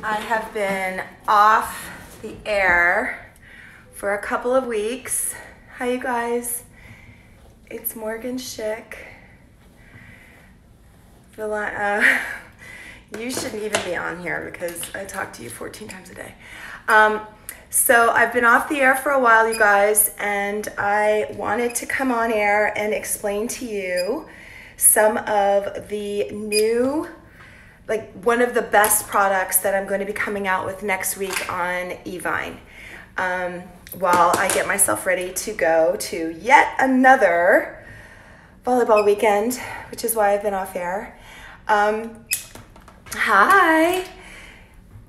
I have been off the air for a couple of weeks. Hi, you guys. It's Morgan Schick. You shouldn't even be on here because I talk to you 14 times a day. So I've been off the air for a while, you guys, and I wanted to come on air and explain to you some of the new, one of the best products that I'm going to be coming out with next week on Evine, while I get myself ready to go to yet another volleyball weekend, which is why I've been off air. Hi.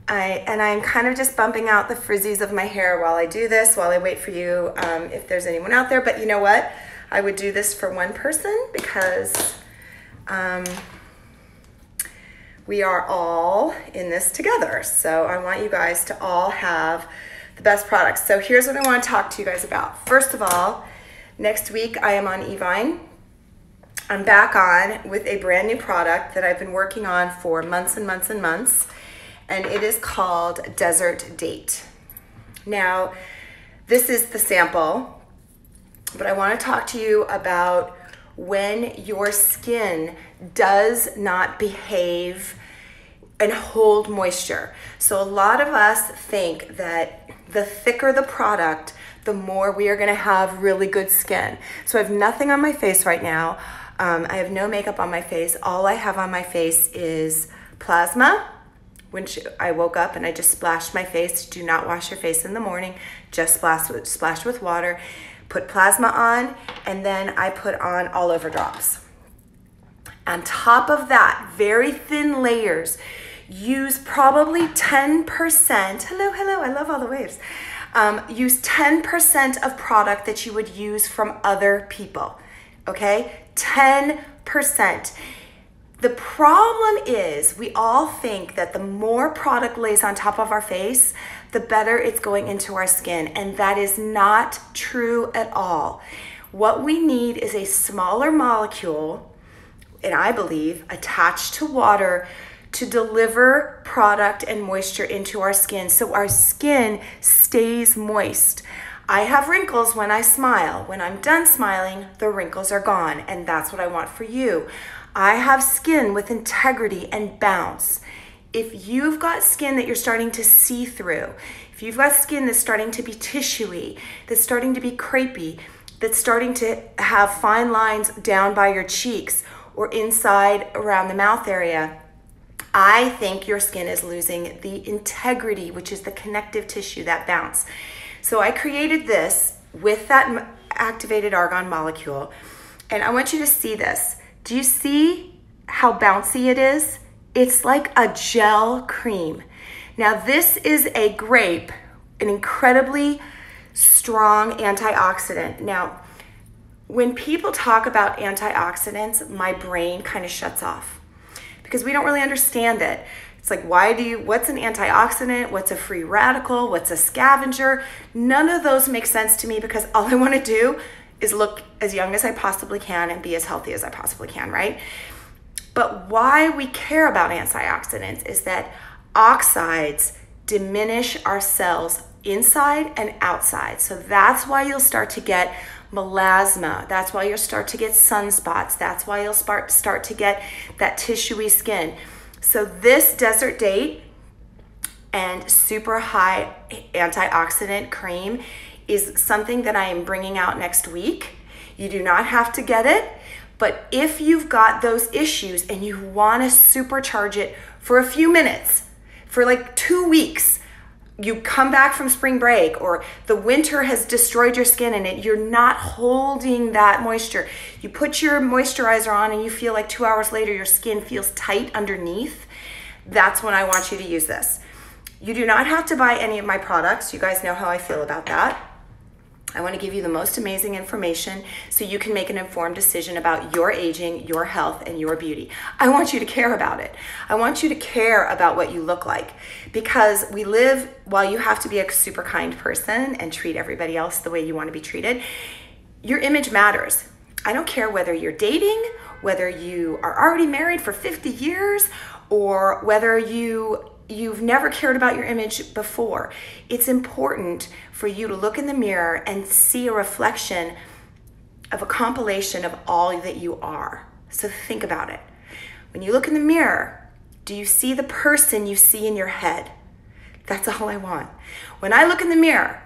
I'm kind of just bumping out the frizzies of my hair while I do this, while I wait for you, if there's anyone out there. But you know what? I would do this for one person because we are all in this together. So I want you guys to all have the best products. So here's what I want to talk to you guys about. First of all, next week I am on Evine. I'm back on with a brand new product that I've been working on for months and months and months, and it is called Desert Date. Now, this is the sample, but I want to talk to you about when your skin does not behave and hold moisture. So a lot of us think that the thicker the product, the more we are going to have really good skin. So I have nothing on my face right now. I have no makeup on my face. All I have on my face is plasma. When I woke up and I just splashed my face. Do not wash your face in the morning. Just splash with water. Put plasma on, and then I put on all over drops. On top of that, very thin layers. Use probably 10%. Hello, I love all the waves. Use 10% of product that you would use from other people, okay? 10%. The problem is we all think that the more product lays on top of our face, the better it's going into our skin, and that is not true at all. What we need is a smaller molecule, and I believe attached to water, to deliver product and moisture into our skin so our skin stays moist. I have wrinkles when I smile. When I'm done smiling, the wrinkles are gone, and that's what I want for you. I have skin with integrity and bounce. If you've got skin that you're starting to see through, if you've got skin that's starting to be tissuey, that's starting to be crepey, that's starting to have fine lines down by your cheeks or inside around the mouth area, I think your skin is losing the integrity, which is the connective tissue, that bounce. So I created this with that activated argan molecule, and I want you to see this. Do you see how bouncy it is? It's like a gel cream. Now this is a grape, an incredibly strong antioxidant. Now, when people talk about antioxidants, my brain kind of shuts off because we don't really understand it. It's like, what's an antioxidant? What's a free radical? What's a scavenger? None of those make sense to me because all I want to do is look as young as I possibly can and be as healthy as I possibly can, right? But why we care about antioxidants is that oxides diminish our cells inside and outside. So that's why you'll start to get melasma. That's why you'll start to get sunspots. That's why you'll start to get that tissuey skin. So this Desert Date and super high antioxidant cream is something that I am bringing out next week. You do not have to get it, but if you've got those issues and you want to supercharge it for a few minutes, for like 2 weeks, you come back from spring break or the winter has destroyed your skin and you're not holding that moisture. You put your moisturizer on and you feel like 2 hours later your skin feels tight underneath. That's when I want you to use this. You do not have to buy any of my products. You guys know how I feel about that. I want to give you the most amazing information so you can make an informed decision about your aging, your health, and your beauty. I want you to care about it. I want you to care about what you look like because we live, while you have to be a super kind person and treat everybody else the way you want to be treated, your image matters. I don't care whether you're dating, whether you are already married for 50 years, or whether you you've never cared about your image before, it's important for you to look in the mirror and see a reflection of a compilation of all that you are. So think about it. When you look in the mirror, do you see the person you see in your head? That's all I want. When I look in the mirror,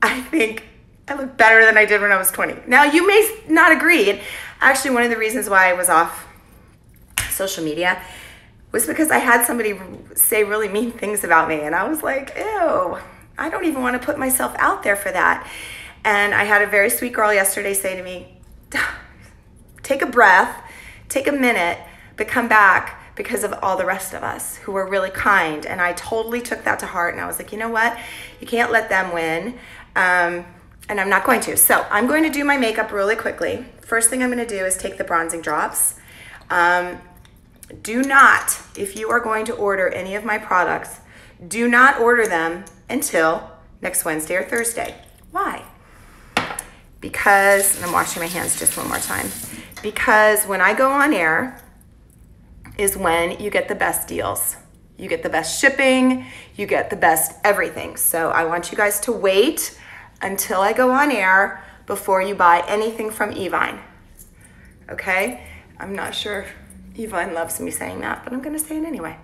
I think I look better than I did when I was 20. Now, you may not agree. And actually, one of the reasons why I was off social media was because I had somebody say really mean things about me. And I was like, ew, I don't even want to put myself out there for that. And I had a very sweet girl yesterday say to me, take a breath, take a minute, but come back, because of all the rest of us who were really kind. And I totally took that to heart. And I was like, you know what? You can't let them win. And I'm not going to. So I'm going to do my makeup really quickly. First thing I'm going to do is take the bronzing drops. Do not, if you are going to order any of my products, do not order them until next Wednesday or Thursday. Why? Because, and I'm washing my hands just one more time, because when I go on air is when you get the best deals. You get the best shipping, you get the best everything. So I want you guys to wait until I go on air before you buy anything from Evine. Okay? I'm not sure if Evine loves me saying that, but I'm gonna say it anyway.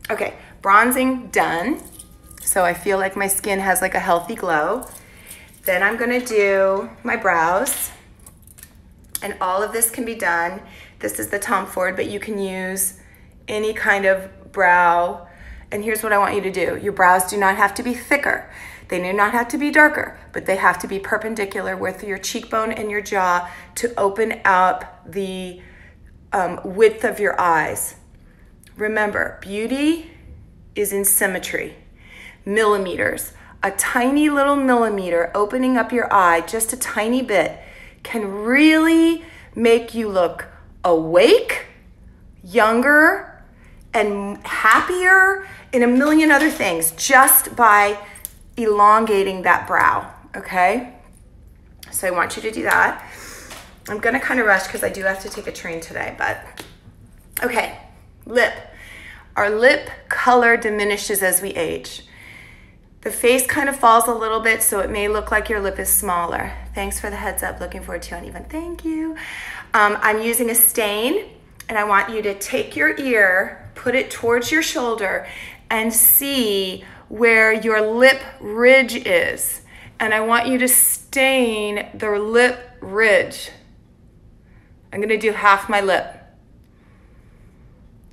Okay, bronzing done. So I feel like my skin has like a healthy glow. Then I'm gonna do my brows. And all of this can be done. This is the Tom Ford, but you can use any kind of brow. And here's what I want you to do. Your brows do not have to be thicker. They do not have to be darker, but they have to be perpendicular with your cheekbone and your jaw to open up the width of your eyes. Remember, beauty is in symmetry. Millimeters. A tiny little millimeter opening up your eye just a tiny bit can really make you look awake, younger, and happier in a million other things just by elongating that brow, okay? So I want you to do that. I'm gonna kind of rush because I do have to take a train today, but okay, lip. Our lip color diminishes as we age. The face kind of falls a little bit, so it may look like your lip is smaller. Thanks for the heads up. Looking forward to uneven. Thank you. I'm using a stain, and I want you to take your ear, put it towards your shoulder, and see where your lip ridge is. And I want you to stain the lip ridge. I'm gonna do half my lip,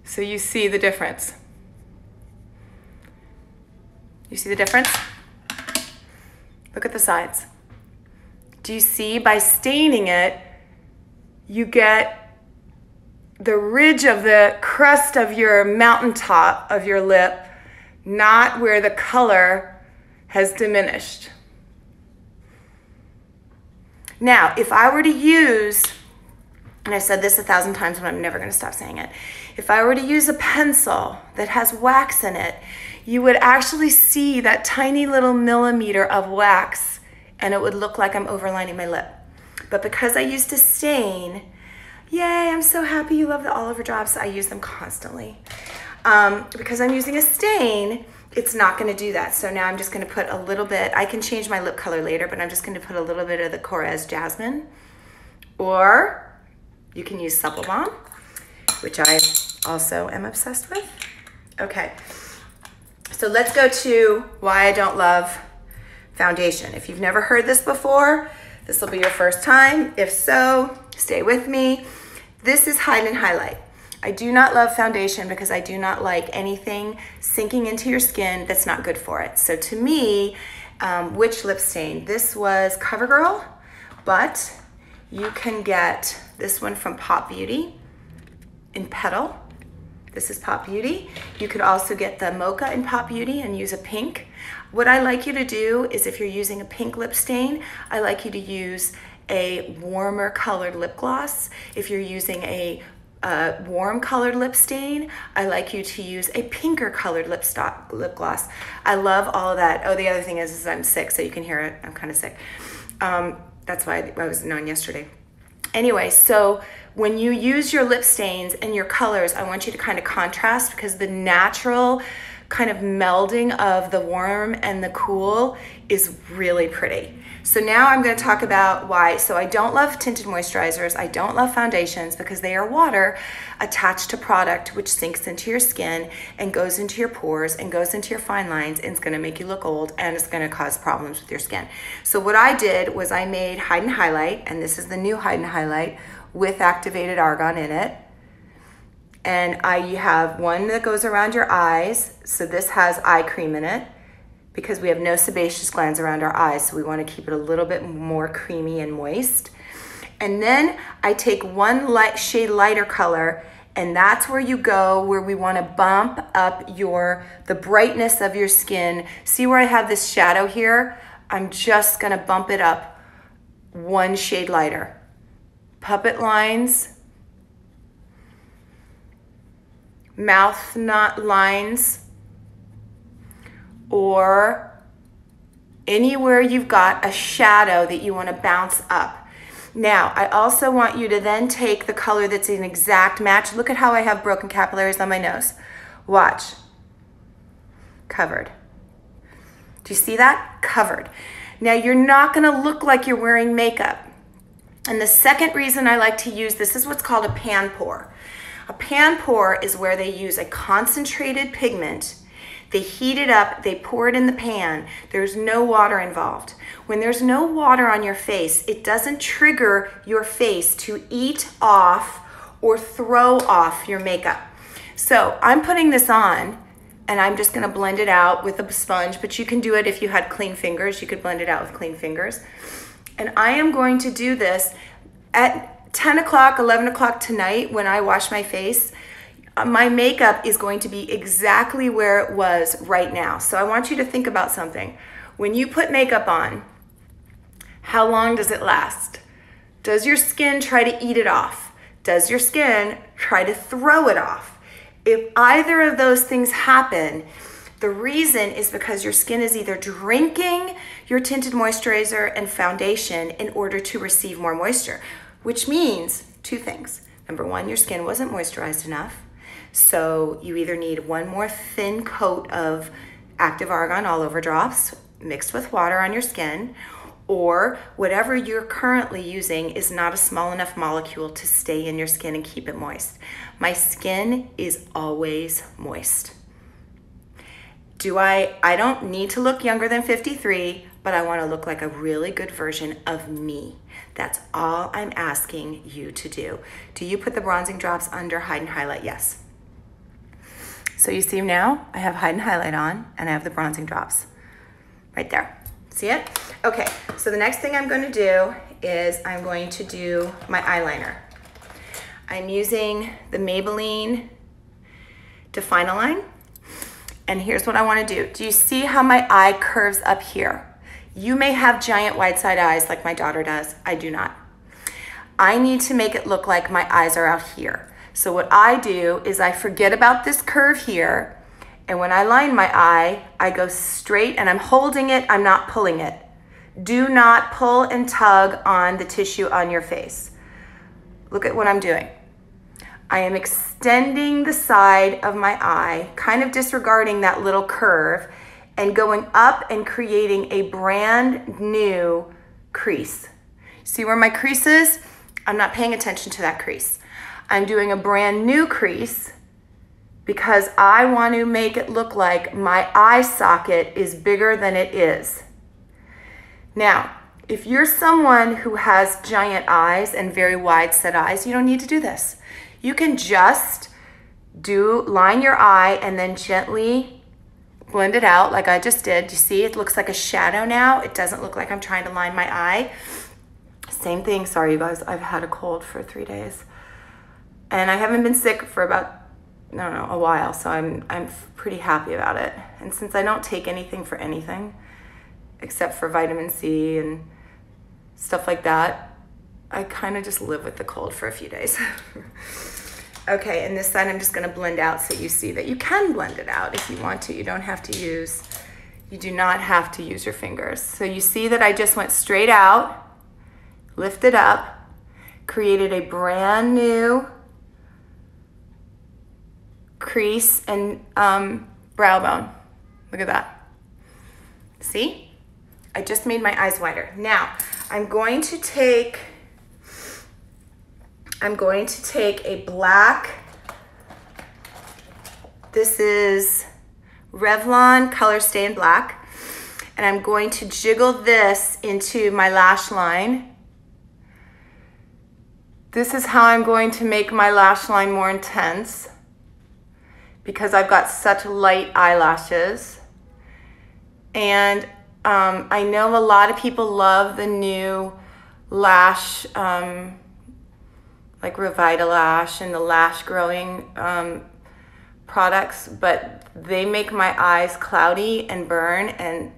so you see the difference. You see the difference? Look at the sides. Do you see, by staining it, you get the ridge of the crest of your mountaintop of your lip, not where the color has diminished. Now, if I were to use, and I've said this 1,000 times, but I'm never gonna stop saying it. If I were to use a pencil that has wax in it, you would actually see that tiny little millimeter of wax, and it would look like I'm overlining my lip. But because I used a stain, yay, I'm so happy you love the Oliver drops. I use them constantly. Because I'm using a stain, it's not gonna do that. So now I'm just gonna put a little bit, I can change my lip color later, but I'm just gonna put a little bit of the Corez Jasmine, or you can use Supple Balm, which I also am obsessed with. Okay. So let's go to why I don't love foundation. If you've never heard this before, this will be your first time. If so, stay with me. This is hide and highlight. I do not love foundation because I do not like anything sinking into your skin that's not good for it. So to me, which lip stain? This was CoverGirl, but you can get this one from Pop Beauty in Petal. This is Pop Beauty. You could also get the Mocha in Pop Beauty and use a pink. What I like you to do is, if you're using a pink lip stain, I like you to use a warmer colored lip gloss. If you're using a warm colored lip stain, I like you to use a pinker colored lip gloss. I love all of that. Oh, the other thing is I'm sick, so you can hear it. I'm kind of sick. That's why I was on yesterday. Anyway, so when you use your lip stains and your colors, I want you to kind of contrast, because the natural kind of melding of the warm and the cool is really pretty. So now I'm going to talk about why. So I don't love tinted moisturizers. I don't love foundations because they are water attached to product which sinks into your skin and goes into your pores and goes into your fine lines, and it's going to make you look old and it's going to cause problems with your skin. So what I did was I made Hide and Highlight, and this is the new Hide and Highlight with activated argan in it. And I have one that goes around your eyes. So this has eye cream in it, because we have no sebaceous glands around our eyes, so we want to keep it a little bit more creamy and moist. And then I take one shade lighter color, and that's where you go, where we want to bump up the brightness of your skin. See where I have this shadow here? I'm just going to bump it up one shade lighter. Puppet lines, mouth knot lines, or anywhere you've got a shadow that you want to bounce up. Now, I also want you to then take the color that's an exact match. Look at how I have broken capillaries on my nose. Watch. Covered. Do you see that? Covered. Now, you're not going to look like you're wearing makeup. And the second reason I like to use this is what's called a pan pour. A pan pour is where they use a concentrated pigment. They heat it up, they pour it in the pan. There's no water involved. When there's no water on your face, it doesn't trigger your face to eat off or throw off your makeup. So I'm putting this on, and I'm just gonna blend it out with a sponge, but you can do it if you had clean fingers. You could blend it out with clean fingers. And I am going to do this at 10 o'clock, 11 o'clock tonight when I wash my face. My makeup is going to be exactly where it was right now. So I want you to think about something. When you put makeup on, how long does it last? Does your skin try to eat it off? Does your skin try to throw it off? If either of those things happen, the reason is because your skin is either drinking your tinted moisturizer and foundation in order to receive more moisture, which means two things. Number one, your skin wasn't moisturized enough. So you either need one more thin coat of active argan all over drops mixed with water on your skin, or whatever you're currently using is not a small enough molecule to stay in your skin and keep it moist. My skin is always moist. I don't need to look younger than 53, but I want to look like a really good version of me. That's all I'm asking you to do. Do you put the bronzing drops under Hide and Highlight? Yes. So you see now, I have Hide and Highlight on, and I have the bronzing drops right there. See it? Okay, so the next thing I'm going to do is I'm going to do my eyeliner. I'm using the Maybelline Define-A-Line, and here's what I want to do. Do you see how my eye curves up here? You may have giant wide side eyes like my daughter does. I do not. I need to make it look like my eyes are out here. So what I do is I forget about this curve here, and when I line my eye, I go straight, and I'm holding it, I'm not pulling it. Do not pull and tug on the tissue on your face. Look at what I'm doing. I am extending the side of my eye, kind of disregarding that little curve, and going up and creating a brand new crease. See where my crease is? I'm not paying attention to that crease. I'm doing a brand new crease because I want to make it look like my eye socket is bigger than it is. Now, if you're someone who has giant eyes and very wide set eyes, you don't need to do this. You can just line your eye and then gently blend it out like I just did. You see, it looks like a shadow now. It doesn't look like I'm trying to line my eye. Same thing, sorry you guys, I've had a cold for 3 days. And I haven't been sick for about, I don't know, a while, so I'm pretty happy about it. And since I don't take anything for anything, except for vitamin C and stuff like that, I kind of just live with the cold for a few days. Okay, and this side I'm just gonna blend out so you see that you can blend it out if you want to. You do not have to use your fingers. So you see that I just went straight out, lifted up, created a brand new crease and brow bone. Look at that. See? I just made my eyes wider. Now, I'm going to take a black, this is Revlon Color Stay in Black, and I'm going to jiggle this into my lash line. This is how I'm going to make my lash line more intense because I've got such light eyelashes. And I know a lot of people love the new lash, like Revitalash and the lash growing products, but they make my eyes cloudy and burn, and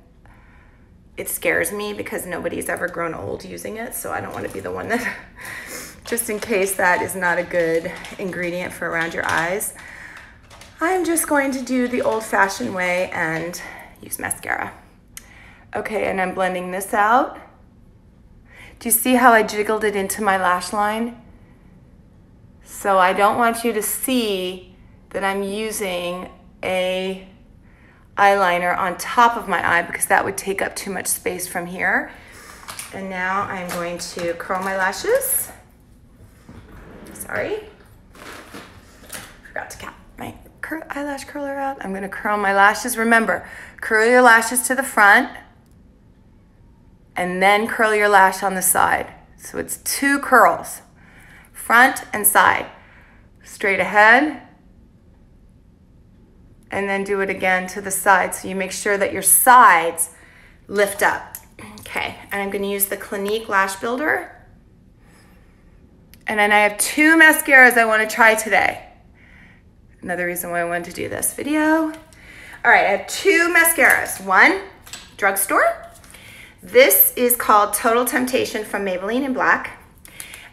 it scares me because nobody's ever grown old using it, so I don't want to be the one that, just in case that is not a good ingredient for around your eyes, I'm just going to do the old-fashioned way and use mascara. Okay, and I'm blending this out. Do you see how I jiggled it into my lash line? So I don't want you to see that I'm using a eyeliner on top of my eye because that would take up too much space from here. And now I'm going to curl my lashes. Sorry. Forgot to cap my eyelash curler out. I'm gonna curl my lashes. Remember, curl your lashes to the front and then curl your lash on the side. So it's 2 curls, front and side. Straight ahead, and then do it again to the side. So you make sure that your sides lift up. Okay, and I'm gonna use the Clinique Lash Builder. And then I have 2 mascaras I wanna try today. Another reason why I wanted to do this video. All right, I have 2 mascaras. One, drugstore. This is called Total Temptation from Maybelline in black.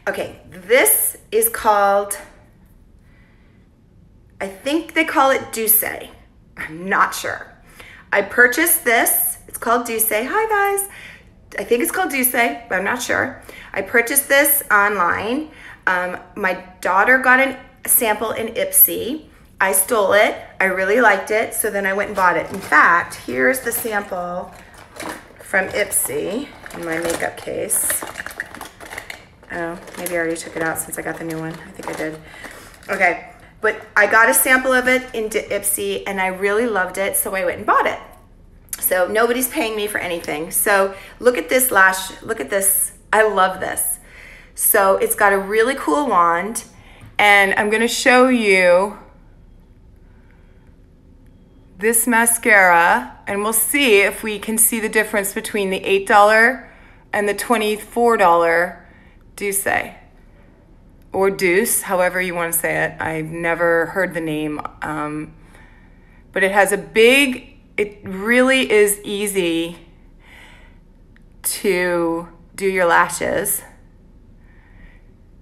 Okay, this is called, I think they call it Douce. I'm not sure. I purchased this. It's called Douce. Hi guys. I think it's called Douce, but I'm not sure. I purchased this online. My daughter got a sample in Ipsy. I stole it. I really liked it, so then I went and bought it. In fact, here's the sample from Ipsy in my makeup case. Oh, maybe I already took it out since I got the new one. I think I did. Okay. But I got a sample of it in Ipsy and I really loved it, so I went and bought it. So nobody's paying me for anything. So look at this lash, look at this. I love this. So it's got a really cool wand, and I'm gonna show you this mascara, and we'll see if we can see the difference between the $8 and the $24 Douce. Or Deuce, however you want to say it. I've never heard the name, but it has it really is easy to do your lashes.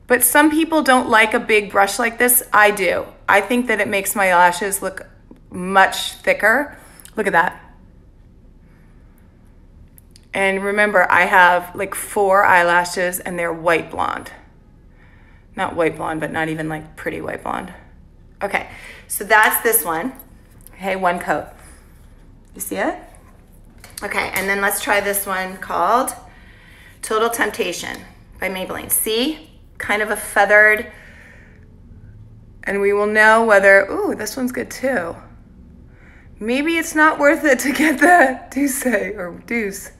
But some people don't like a big brush like this. I do. I think that it makes my lashes look much thicker. Look at that. And remember, I have like 4 eyelashes and they're white blonde. Not white blonde, but not even like pretty white blonde. Okay, so that's this one. Okay, 1 coat. You see it? Okay, and then let's try this one called Total Temptation by Maybelline. See? Kind of a feathered, and we will know whether, ooh, this one's good too. Maybe it's not worth it to get the Douce or Deuce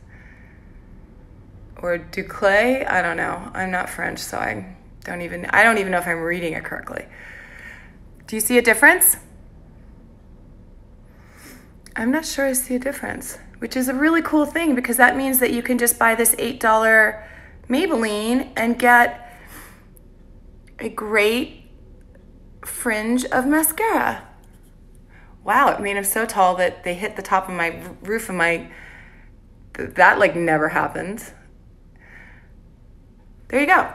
or Duclay. I don't know. I'm not French, so I don't even know if I'm reading it correctly. Do you see a difference? I'm not sure I see a difference, which is a really cool thing because that means that you can just buy this $8 Maybelline and get a great fringe of mascara. Wow, it made them so tall that they hit the top of my roof of my, that like never happened. There you go.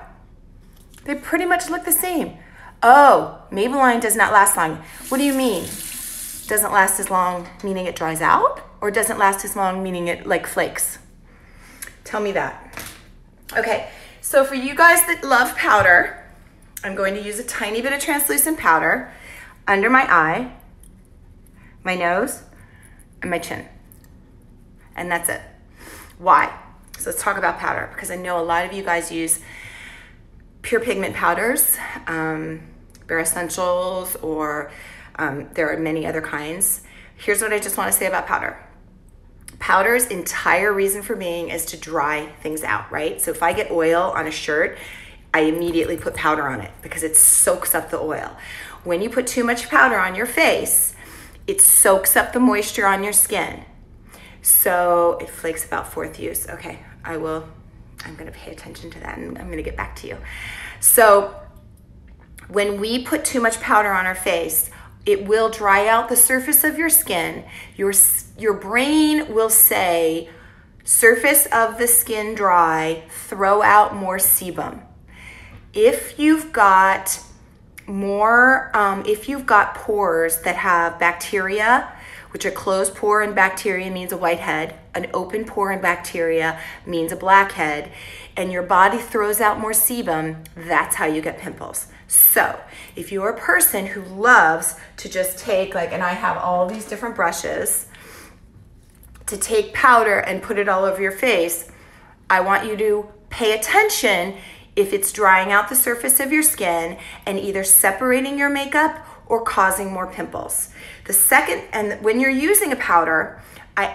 They pretty much look the same. Oh, Maybelline does not last long. What do you mean? Doesn't last as long, meaning it dries out? Or doesn't last as long, meaning it like flakes? Tell me that. Okay, so for you guys that love powder, I'm going to use a tiny bit of translucent powder under my eye. my nose, and my chin. And that's it. Why? So let's talk about powder, because I know a lot of you guys use pure pigment powders, Bare Essentials, or there are many other kinds. Here's what I just want to say about powder. Powder's entire reason for being is to dry things out, right? So if I get oil on a shirt, I immediately put powder on it because it soaks up the oil. When you put too much powder on your face, it soaks up the moisture on your skin. So it flakes about fourth use. Okay, I'm gonna pay attention to that, and I'm gonna get back to you. So when we put too much powder on our face, it will dry out the surface of your skin. Your brain will say, surface of the skin dry, throw out more sebum. If you've got pores that have bacteria, which a closed pore in bacteria means a white head, an open pore in bacteria means a black head, and your body throws out more sebum, that's how you get pimples. So if you're a person who loves to just take, and I have all these different brushes, to take powder and put it all over your face, I want you to pay attention if it's drying out the surface of your skin and either separating your makeup or causing more pimples. The second, and when you're using a powder, I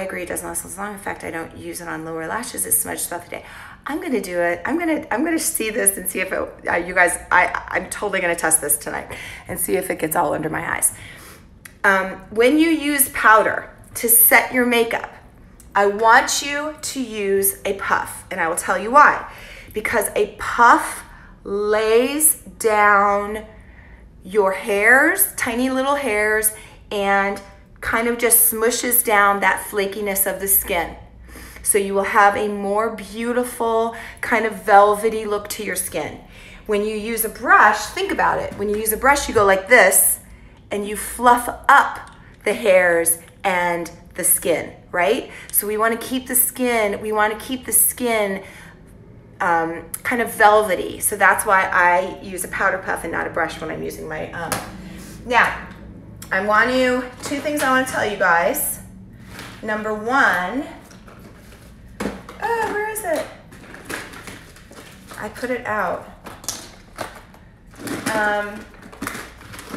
agree it doesn't last as long. In fact, I don't use it on lower lashes as much throughout the day. I'm gonna do it. I'm gonna see this and see if it, you guys, I'm totally gonna test this tonight and see if it gets all under my eyes. When you use powder to set your makeup, I want you to use a puff, and I will tell you why. Because a puff lays down your hairs, tiny little hairs, and kind of just smushes down that flakiness of the skin. So you will have a more beautiful kind of velvety look to your skin. When you use a brush, think about it. When you use a brush, you go like this and you fluff up the hairs and the skin, right? So we want to keep the skin, kind of velvety. So that's why I use a powder puff and not a brush when I'm using my, Now, two things I want to tell you guys. Number one, where is it? I put it out.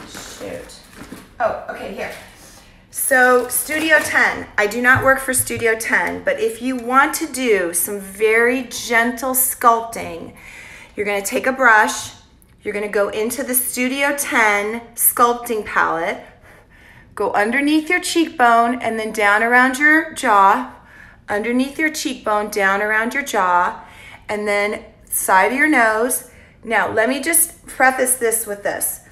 Shoot. Oh, okay, here. So Studio 10, I do not work for Studio 10, but if you want to do some very gentle sculpting, you're gonna take a brush, you're gonna go into the Studio 10 sculpting palette, go underneath your cheekbone and then down around your jaw, underneath your cheekbone, down around your jaw, and then side of your nose. Now, let me just preface this with this.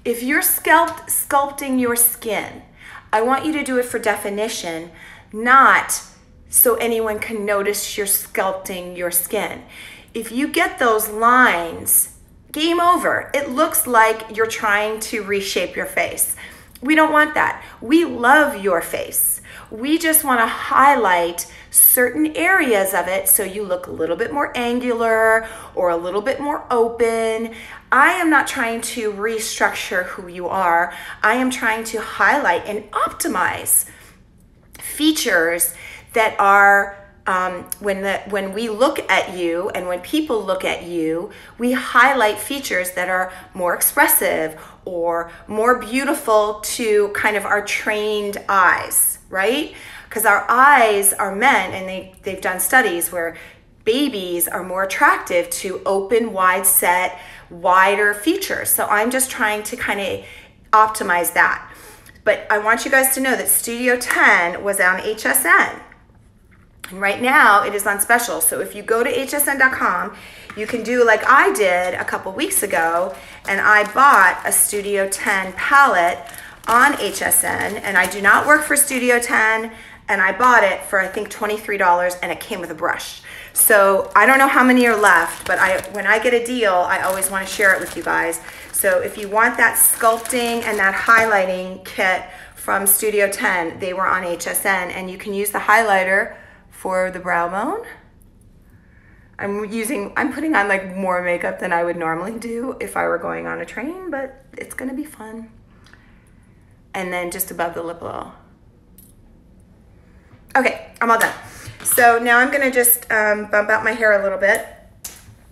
If you're sculpting your skin, I want you to do it for definition, not so anyone can notice you're sculpting your skin. If you get those lines, game over. It looks like you're trying to reshape your face. We don't want that. We love your face. We just want to highlight certain areas of it so you look a little bit more angular or a little bit more open. I am not trying to restructure who you are. I am trying to highlight and optimize features that are, when we look at you and when people look at you, we highlight features that are more expressive or more beautiful to kind of our trained eyes, right? Because our eyes are meant, and they've done studies where babies are more attractive to open, wide set, wider features. So I'm just trying to kind of optimize that. But I want you guys to know that Studio 10 was on HSN. And right now it is on special. So if you go to hsn.com, you can do like I did a couple weeks ago, and I bought a Studio 10 palette on HSN, and I do not work for Studio 10, and I bought it for I think $23, and it came with a brush. So I don't know how many are left, but when I get a deal, I always want to share it with you guys. So if you want that sculpting and that highlighting kit from Studio 10, they were on HSN, and you can use the highlighter for the brow bone. I'm putting on like more makeup than I would normally do if I were going on a train, but it's gonna be fun. and then just above the lip a little. Okay, I'm all done. So now I'm gonna just bump out my hair a little bit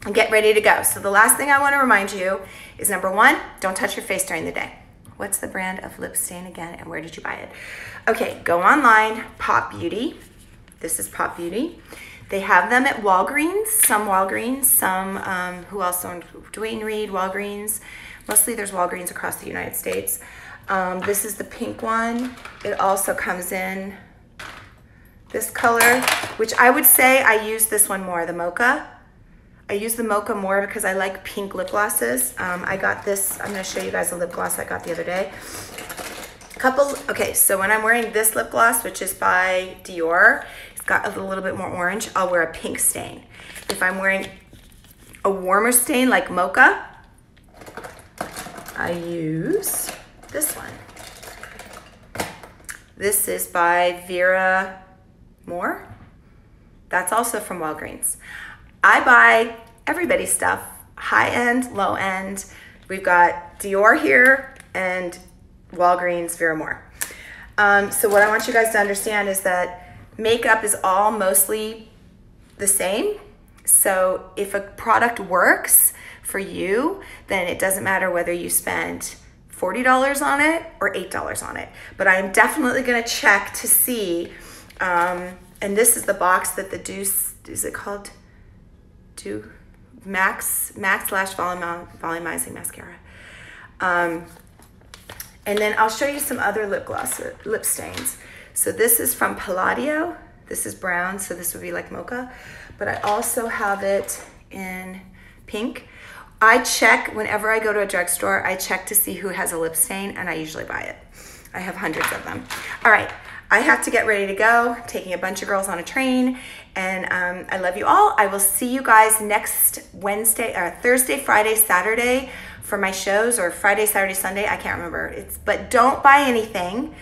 and get ready to go. So the last thing I wanna remind you is number one, don't touch your face during the day. What's the brand of lip stain again, and where did you buy it? Okay, go online, Pop Beauty. This is Pop Beauty. They have them at Walgreens, some, who else owned Dwayne Reed, Walgreens. Mostly there's Walgreens across the United States. This is the pink one. It also comes in this color, which I would say I use this one more, the Mocha. I use the Mocha more because I like pink lip glosses. I got this, I'm gonna show you guys a lip gloss I got the other day. Okay, so when I'm wearing this lip gloss, which is by Dior, it's got a little bit more orange, I'll wear a pink stain. If I'm wearing a warmer stain like Mocha, I use this one. This is by Vera Moore. That's also from Walgreens. I buy everybody's stuff, high end, low end. We've got Dior here and Walgreens Vera Moore. So what I want you guys to understand is that makeup is all mostly the same. So if a product works for you, then it doesn't matter whether you spend $40 on it or $8 on it. But I'm definitely gonna check to see, and this is the box that the Deuce, is it called? Max Lash Volumizing Mascara. And then I'll show you some other lip stains. So this is from Palladio. This is brown, so this would be like Mocha. But I also have it in pink. I check, whenever I go to a drugstore, I check to see who has a lip stain, and I usually buy it. I have hundreds of them. All right, I have to get ready to go, taking a bunch of girls on a train, and I love you all. I will see you guys next Wednesday, or Thursday, Friday, Saturday for my shows, or Friday, Saturday, Sunday, I can't remember. But don't buy anything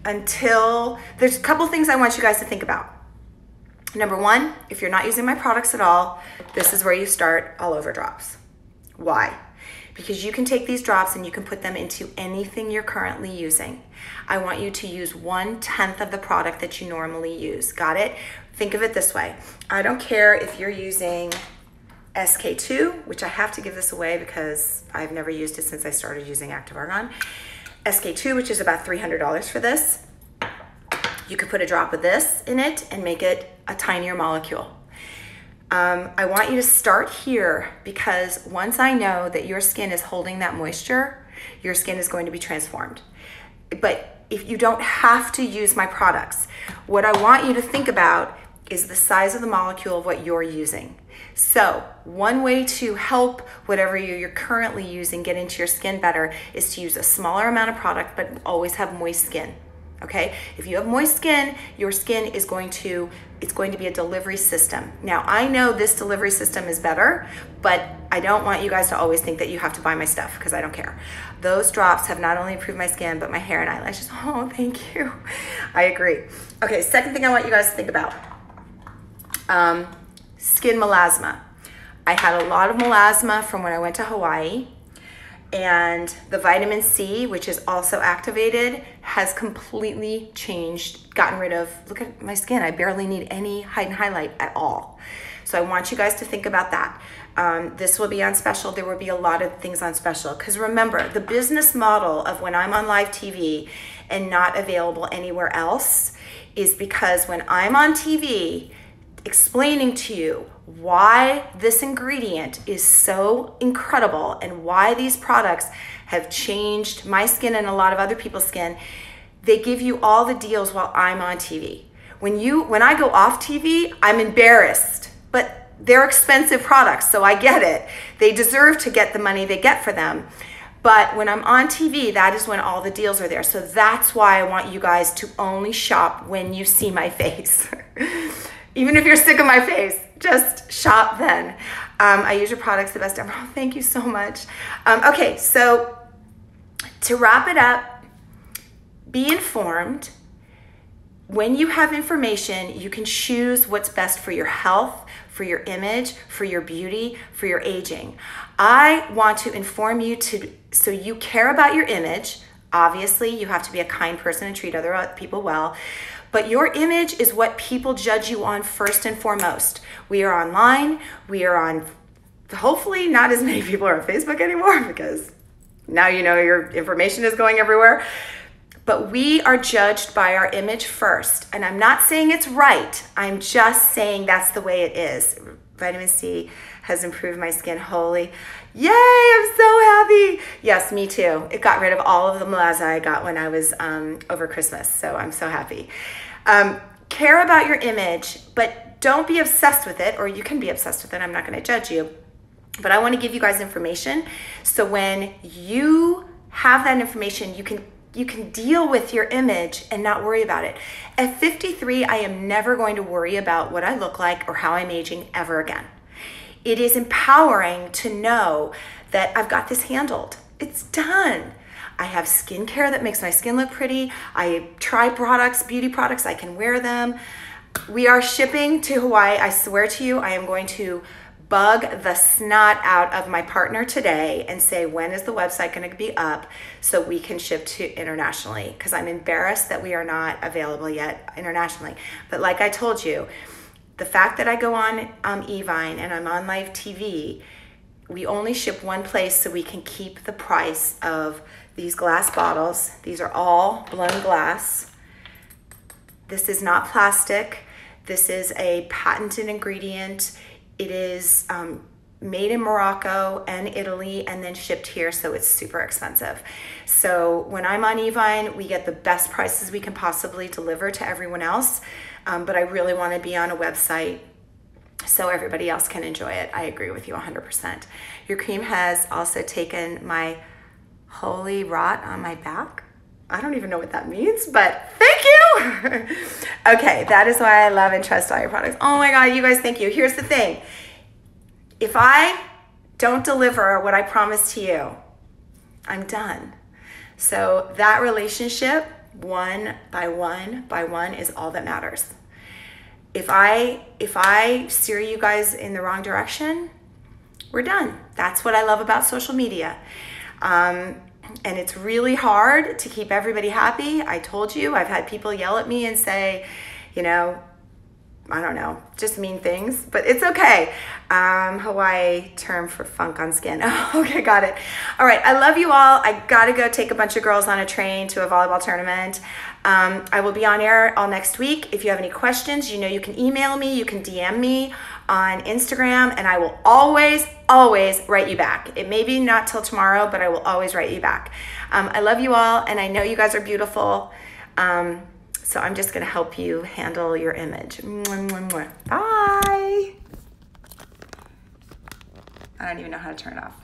until, there's a couple things I want you guys to think about. Number one, if you're not using my products at all, this is where you start all over drops. Why? Because you can take these drops and you can put them into anything you're currently using. I want you to use 1/10 of the product that you normally use. Got it? Think of it this way. I don't care if you're using SK2, which I have to give this away because I've never used it since I started using Active Argon. SK2, which is about $300 for this. You could put a drop of this in it and make it a tinier molecule. I want you to start here because once I know that your skin is holding that moisture, your skin is going to be transformed. But if you don't have to use my products, what I want you to think about is the size of the molecule of what you're using. So one way to help whatever you're currently using get into your skin better is to use a smaller amount of product, but always have moist skin. Okay, if you have moist skin, your skin is going to, it's going to be a delivery system. Now, I know this delivery system is better, but I don't want you guys to always think that you have to buy my stuff because I don't care. Those drops have not only improved my skin, but my hair and eyelashes. Oh, thank you. I agree. Okay, second thing I want you guys to think about, skin melasma. I had a lot of melasma from when I went to Hawaii. And the vitamin C, which is also activated, has completely changed, gotten rid of, look at my skin, I barely need any hide and highlight at all. So I want you guys to think about that. This will be on special. There will be a lot of things on special. Because remember, the business model of when I'm on live TV and not available anywhere else is because when I'm on TV explaining to you why this ingredient is so incredible and why these products have changed my skin and a lot of other people's skin, they give you all the deals while I'm on TV. When I go off TV, I'm embarrassed, but they're expensive products, so I get it. They deserve to get the money they get for them. But when I'm on TV, that is when all the deals are there. So that's why I want you guys to only shop when you see my face. Even if you're sick of my face, just shop then. I use your products the best ever. Oh, thank you so much. Okay, so to wrap it up, be informed. When you have information, you can choose what's best for your health, for your image, for your beauty, for your aging. I want to inform you so you care about your image. Obviously, you have to be a kind person and treat other people well. But your image is what people judge you on first and foremost. We are online. We are on, hopefully not as many people are on Facebook anymore, because now you know your information is going everywhere. But we are judged by our image first. And I'm not saying it's right. I'm just saying that's the way it is. Vitamin C has improved my skin wholly. Yay, I'm so happy. Yes, me too. It got rid of all of the melasma I got when I was over Christmas. So I'm so happy. Care about your image, but don't be obsessed with it, or you can be obsessed with it. I'm not going to judge you. But I want to give you guys information. So when you have that information, you can deal with your image and not worry about it. At 53, I am never going to worry about what I look like or how I'm aging ever again. It is empowering to know that I've got this handled. It's done. I have skincare that makes my skin look pretty. I try products, beauty products, I can wear them. We are shipping to Hawaii. I swear to you, I am going to bug the snot out of my partner today and say, when is the website going to be up so we can ship to internationally? Because I'm embarrassed that we are not available yet internationally. But like I told you, the fact that I go on eVine and I'm on live TV, we only ship one place so we can keep the price of these glass bottles. These are all blown glass. This is not plastic. This is a patented ingredient. It is made in Morocco and Italy and then shipped here, so it's super expensive. So when I'm on eVine, we get the best prices we can possibly deliver to everyone else, but I really want to be on a website so everybody else can enjoy it. I agree with you 100%. Your cream has also taken my holy rot on my back. I don't even know what that means, but thank you. Okay, that is why I love and trust all your products. Oh my God, you guys, thank you. Here's the thing. If I don't deliver what I promised to you, I'm done. So that relationship, one by one, is all that matters. If I steer you guys in the wrong direction, we're done. That's what I love about social media. And it's really hard to keep everybody happy. I told you, I've had people yell at me and say, you know, I don't know, just mean things, but it's okay. Hawaii term for funk on skin. Oh, okay, got it. All right, I love you all. I gotta go take a bunch of girls on a train to a volleyball tournament. I will be on air all next week. If you have any questions, you know you can email me, you can DM me on Instagram, and I will always write you back. It may be not till tomorrow, but I will always write you back. I love you all, and I know you guys are beautiful. So I'm just gonna help you handle your image. Bye. I don't even know how to turn it off.